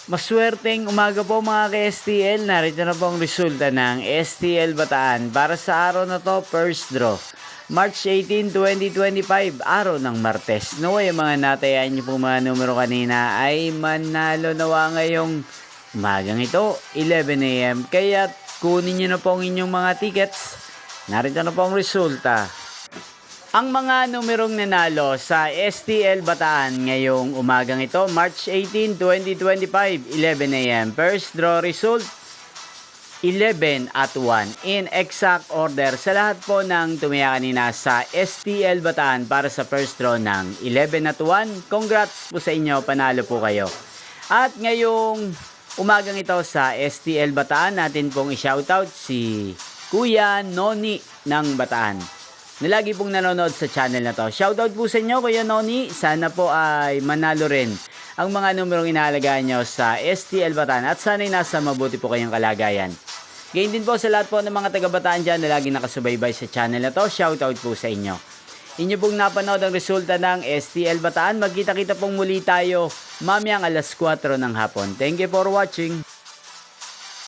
Maswerteng umaga po mga ka-STL. Narito na po ang resulta ng STL Bataan para sa araw na to, first draw. March 18, 2025, araw ng Martes. Naway mga natayaan niyo po mga numero kanina ay manalo nawa ngayong umagang ito, 11 AM. Kaya kunin niyo na po ang inyong mga tickets. Narito na po ang resulta. Ang mga numerong nanalo sa STL Bataan ngayong umagang ito, March 18, 2025, 11 AM. First draw result, 11 at 1. In exact order sa lahat po ng tumaya kanina sa STL Bataan para sa first draw ng 11 at 1. Congrats po sa inyo, panalo po kayo. At ngayong umagang ito sa STL Bataan, natin pong i-shoutout si Kuya Noni ng Bataan na lagi pong nanonood sa channel na to. Shoutout po sa inyo, Kuya Noni. Sana po ay manalo rin ang mga numerong inaalagaan nyo sa STL Bataan at sana'y nasa mabuti po kayong kalagayan. Gayon din po sa lahat po ng mga taga-Bataan dyan na lagi nakasubaybay sa channel na to. Shoutout po sa inyo. Inyo pong napanood ang resulta ng STL Bataan. Magkita-kita pong muli tayo mamayang alas 4 ng hapon. Thank you for watching.